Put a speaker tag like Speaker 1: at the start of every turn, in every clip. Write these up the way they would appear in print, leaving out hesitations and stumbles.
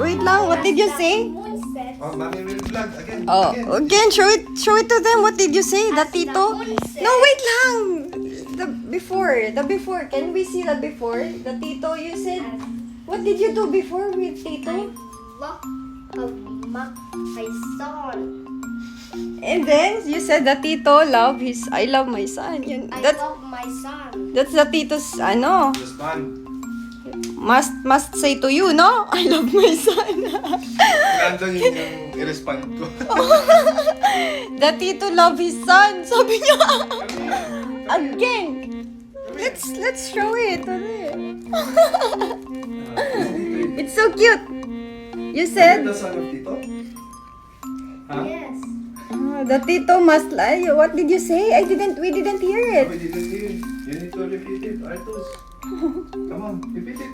Speaker 1: wait lang. What did you say?
Speaker 2: Oh, mommy will vlog again.
Speaker 1: Oh, again, show it to them. What did you say? The tito? No, wait lang. The before. Can we see the before? The tito, you said. What did you do before with tito?
Speaker 3: My son.
Speaker 1: And then you said the tito I love my son.
Speaker 3: I love my son.
Speaker 1: That's the tito's ano.
Speaker 2: Respond.
Speaker 1: Must say to you, no? I love my son.
Speaker 2: Nandun yung i-respond ko.
Speaker 1: The tito love his son. Sabi niya. Again. Let's show it. It's so cute. You said
Speaker 2: The son of Tito? Huh?
Speaker 3: Yes.
Speaker 1: the tito must lie. What did you say? We didn't hear
Speaker 2: Oh,
Speaker 1: it.
Speaker 2: we didn't hear it. You need to repeat it, Artus. Come on, repeat it.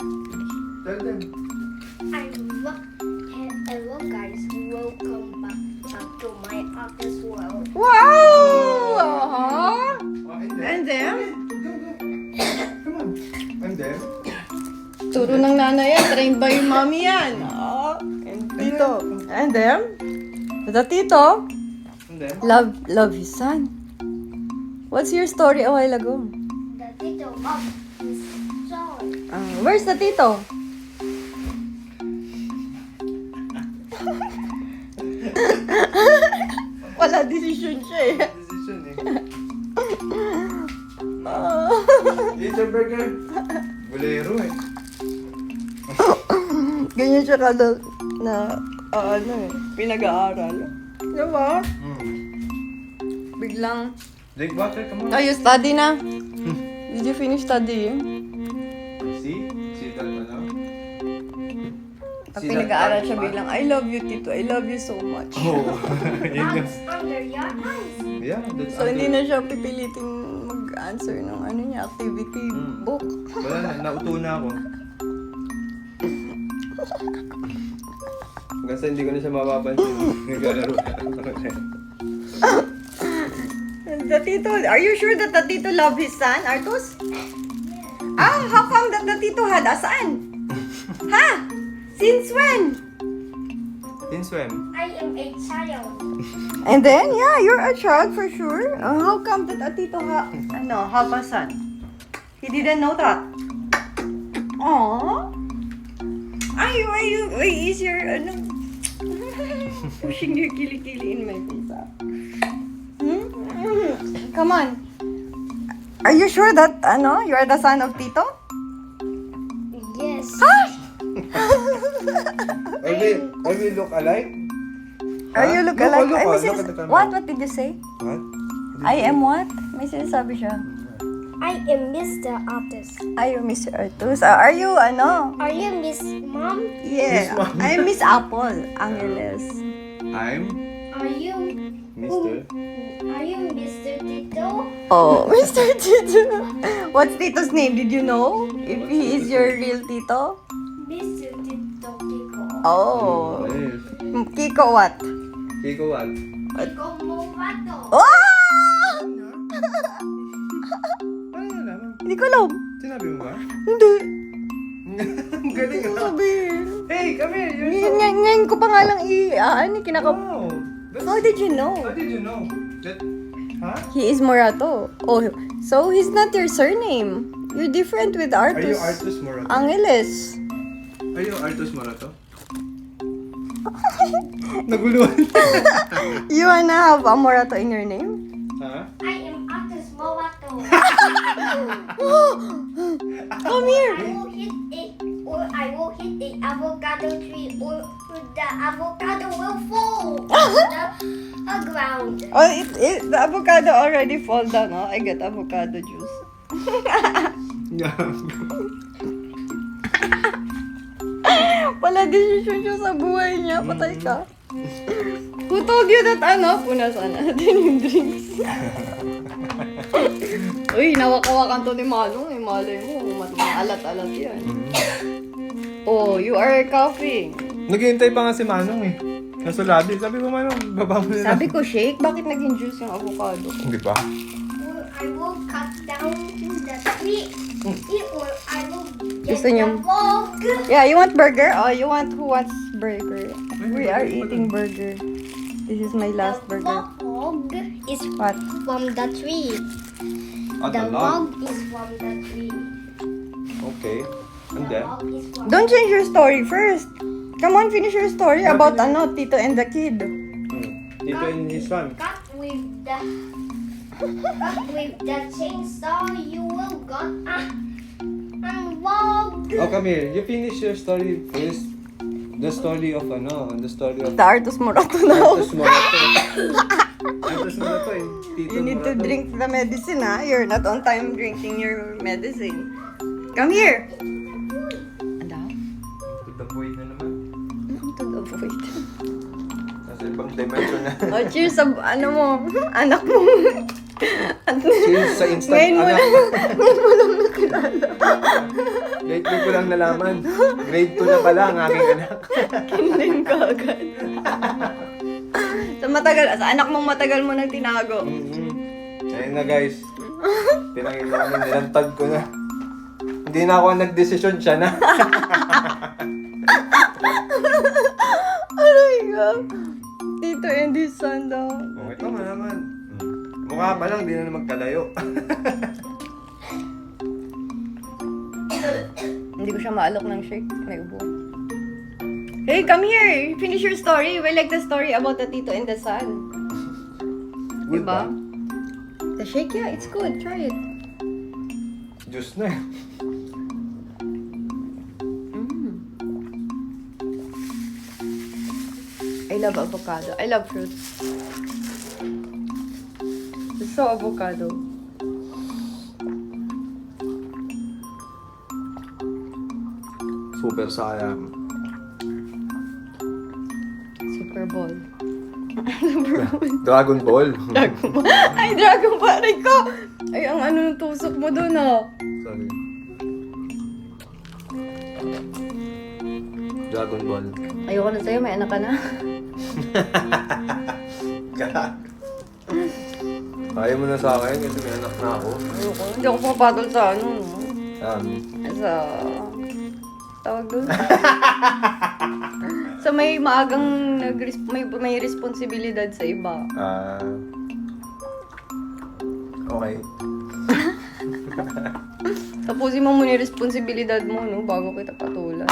Speaker 2: Tell them.
Speaker 3: Hello guys, welcome back to my office world.
Speaker 1: Wow!
Speaker 2: Oh,
Speaker 1: And then?
Speaker 2: Go. Come on. And then?
Speaker 1: Turo ng nanay yan. Train by yung mommy yan. And tito. And then? The tito
Speaker 2: And then?
Speaker 1: love his son. What's your story a while ago?
Speaker 3: The tito of his son.
Speaker 1: Where's the tito? Wala decision siya eh.
Speaker 2: Decision eh. Eat your burger. Bolero eh.
Speaker 1: Ganyan siya kada na pinag-aaral. Diba? Biglang,
Speaker 2: Drink water, come on.
Speaker 1: you study na. Did you finish studying?
Speaker 2: See that ano?
Speaker 1: Pag pinag-aaral siya biglang, I love you, Tito. I love you so much.
Speaker 2: Oh.
Speaker 3: That's under your eyes.
Speaker 2: Yeah, that's
Speaker 1: So, hindi na siya pipiliting mag-answer ng activity book.
Speaker 2: Wala na, nauto na ako. Hanggang sa hindi ko na siya mapapansin. Naglalaro na.
Speaker 1: The Tito, are you sure that the Tito love his son, Artus? How come that the Tito had a son? Ha? Since when?
Speaker 2: Since when?
Speaker 3: I am a child.
Speaker 1: And then, yeah, you're a child for sure. How come that a Tito have a son? He didn't know that. Aww. Why is your, pushing your kilikili in my face, Come on. Are you sure that, you are the son of Tito?
Speaker 3: Yes.
Speaker 2: Are we look alike?
Speaker 1: Are you look alike?
Speaker 2: Look,
Speaker 1: Ay, may
Speaker 2: look at the camera.
Speaker 1: What did you say?
Speaker 2: What?
Speaker 1: I am what? May sinasabi siya.
Speaker 3: I am Mr. Artist.
Speaker 1: Are you Mr. Artus? Are you,
Speaker 3: Are you Miss Mom?
Speaker 1: Yeah.
Speaker 2: Miss Mom.
Speaker 1: I'm Miss Apple. Angeles.
Speaker 2: I'm
Speaker 3: Are you
Speaker 2: Mr.
Speaker 3: Are you Mr. Tito?
Speaker 1: Oh, Mr. Tito. What's Tito's name? Did you know? If he is your real Tito?
Speaker 3: Mr. Tito Kiko.
Speaker 1: Oh.
Speaker 2: Yes.
Speaker 1: Kiko what?
Speaker 2: Kiko what?
Speaker 3: Kiko Movato.
Speaker 1: Oh!
Speaker 2: Ano na naman?
Speaker 1: Hindi ko alam.
Speaker 2: Sinabi mo ba?
Speaker 1: Hindi.
Speaker 2: Ang galing
Speaker 1: Hindi ko
Speaker 2: ah.
Speaker 1: sabihin.
Speaker 2: Hey, come here. You're
Speaker 1: Ngayon ko pa nga lang
Speaker 2: Wow.
Speaker 1: How did you know?
Speaker 2: How did you know? That, huh?
Speaker 1: He is Morato. Oh, so he's not your surname. You're different with
Speaker 2: Are you
Speaker 1: Artus.
Speaker 2: Artus Morato?
Speaker 1: Angeles.
Speaker 2: Are you Artus Morato? Naguluhan.
Speaker 1: You wanna have a Morato in your name?
Speaker 2: Ha?
Speaker 3: I am Artist Movato.
Speaker 1: Come here.
Speaker 3: I will hit a avocado tree or the avocado will fall to the ground.
Speaker 1: Oh, the avocado already fall down. Oh, I get avocado juice. Wala decision siya sa buhay niya. Patay ka. Who told you that punasan natin yung drinks? Uy, nawakawakan to ni Malong. Malay mo, alat-alat yan. Oh, you are coughing.
Speaker 2: Naghihintay pa nga si Manong eh. Nasa lobby. Sabi ko, Manong, baba mo na.
Speaker 1: Sabi ko, shake, bakit naging juice yung avocado?
Speaker 2: Hindi pa.
Speaker 3: Or I will cut down the tree. Or I will
Speaker 1: Gusto niyo?
Speaker 3: Frog.
Speaker 1: Yeah, you want burger? Oh, you want who wants burger? We are eating burger. This is my last
Speaker 3: The
Speaker 1: burger.
Speaker 3: frog is
Speaker 1: What?
Speaker 3: from the tree.
Speaker 2: Ah,
Speaker 3: The
Speaker 2: the log.
Speaker 3: log is from the tree.
Speaker 2: Okay. And
Speaker 3: The
Speaker 2: then?
Speaker 3: log is from
Speaker 1: Don't change your story first. Come on, finish your story about ano, Tito and the kid.
Speaker 2: Tito and his son.
Speaker 3: cut with the chainsaw. You will got and log.
Speaker 2: Oh, come here. You finish your story first. The story of the story of
Speaker 1: The Artus Morato now.
Speaker 2: Artus Morato. Artus Morato eh. Tito
Speaker 1: You need to
Speaker 2: Morato.
Speaker 1: drink the medicine, ha? You're not on time drinking your medicine. Come here. Ano?
Speaker 2: To the boy na naman.
Speaker 1: To the void.
Speaker 2: Nasa ibang dimension na.
Speaker 1: Oh, cheers sa ano mo, anak mo.
Speaker 2: Cheers sa instant
Speaker 1: Ngayon mo
Speaker 2: anak.
Speaker 1: ngayon mo lang nakilala.
Speaker 2: Lately ko lang nalaman. Grade 2 na pala ang aking anak.
Speaker 1: Kinlim ka agad. Sa anak mong matagal mo nang tinago.
Speaker 2: Ayun na guys. Tinangin namin, nilantad ko na. Hindi na ako ang nagdesisyon, siya na.
Speaker 1: Aray ka. Tito and his son daw.
Speaker 2: Oh, ito nga naman. Mukha pa lang, di na magkalayo.
Speaker 1: Hindi ko siya maalok ng shake. May ubo. Hey, come here. Finish your story. We like the story about the Tito and the son.
Speaker 2: Good
Speaker 1: Diba?
Speaker 2: ba?
Speaker 1: The shake, yeah, it's good. Try it.
Speaker 2: Juice na eh.
Speaker 1: I love avocado. I love fruits. It's so avocado.
Speaker 2: Super sayang.
Speaker 1: Super Bowl.
Speaker 2: Dragon Ball.
Speaker 1: Ay, Dragon Ball. Aray ko! Ay, ang ano ng tusok mo doon, oh.
Speaker 2: Sorry. Dragon Ball.
Speaker 1: Ayoko na sa'yo. May anak ka na.
Speaker 2: Gag. Kaya mo na sa akin kasi may anak na ako.
Speaker 1: Ayoko. Hindi ako pumapatol sa ano, no? Sa... Tawag doon? So, may maagang may responsibilidad sa iba.
Speaker 2: Okay.
Speaker 1: Tapusin mo muna yung responsibilidad mo, no? Bago kita patulan.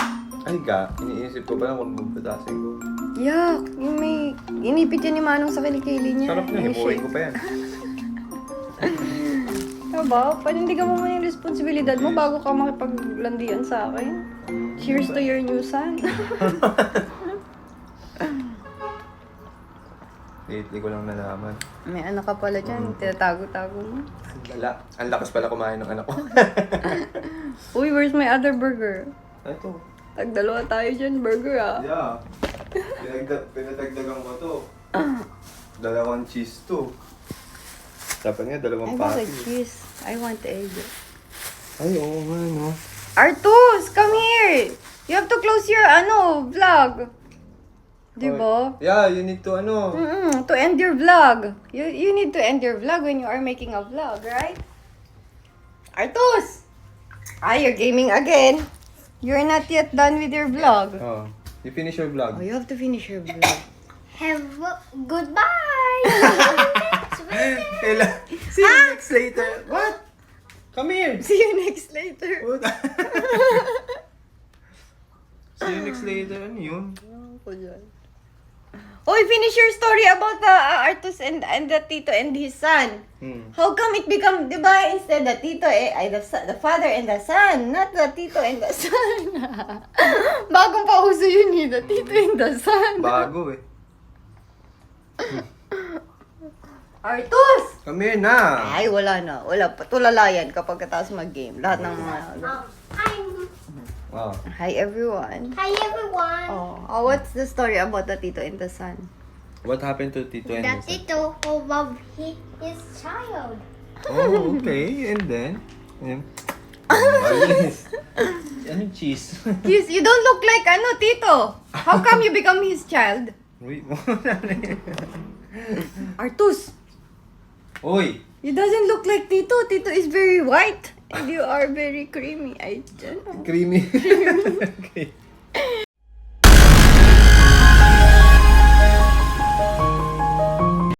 Speaker 2: Ay ga, iniisip ko pa lang kung bubutasin ko.
Speaker 1: Yak! Yung may... Inipit yan ni Manong sa kilikili niya.
Speaker 2: Sarap na,
Speaker 1: Yung
Speaker 2: hibuhin
Speaker 1: shake.
Speaker 2: ko pa yan.
Speaker 1: Diba? Panindigan mo muna yung responsibilidad mo bago ka makipaglandian sa akin. Cheers to your new son.
Speaker 2: Lately ko lang nalaman.
Speaker 1: May anak ka pala dyan. Tinatago-tago mo.
Speaker 2: Ang lakas pala kumain ng anak ko.
Speaker 1: Uy, where's my other burger?
Speaker 2: Ito.
Speaker 1: Tagdalawa tayo dyan, burger ah.
Speaker 2: Yeah. Pinatagdagan ko to. Dalawang cheese to. Dapat nga,
Speaker 1: I
Speaker 2: dalawang
Speaker 1: want a
Speaker 2: patty.
Speaker 1: cheese. I want egg.
Speaker 2: Ay, oo nga, no.
Speaker 1: Artus, come here! You have to close your, vlog. Diba?
Speaker 2: Yeah, you need to,
Speaker 1: To end your vlog. You need to end your vlog when you are making a vlog, right? Artus! You're gaming again. You're not yet done with your vlog.
Speaker 2: Oh, you finish your
Speaker 1: Oh,
Speaker 2: vlog.
Speaker 1: you have to finish your vlog.
Speaker 3: Goodbye.
Speaker 2: See you next later. What? Come here.
Speaker 1: See you next later.
Speaker 2: What? See you next later. Ano yun?
Speaker 1: Oh, finish your story about the Artus and the Tito and his son. How come it become, di ba, instead the Tito, the father and the son, not the Tito and the son. Bagong pauso yun eh, the Tito and the son.
Speaker 2: Bago eh.
Speaker 1: Artus!
Speaker 2: Come here na.
Speaker 1: Ay, wala na. Wala. Patulala yan kapag katapos mag-game. Lahat ng mga...
Speaker 2: Wow.
Speaker 1: Hi, everyone.
Speaker 3: Hi everyone.
Speaker 1: What's the story about the Tito and the son?
Speaker 2: What happened to Tito and
Speaker 3: The
Speaker 2: his son?
Speaker 3: Tito who loved his child.
Speaker 2: Oh, okay. And then? Ayos. Anong cheese?
Speaker 1: You don't look like Tito. How come you become his child?
Speaker 2: Wait,
Speaker 1: Artus,
Speaker 2: Uy!
Speaker 1: you doesn't look like Tito. Tito is very white You are very creamy.
Speaker 2: Creamy. Okay.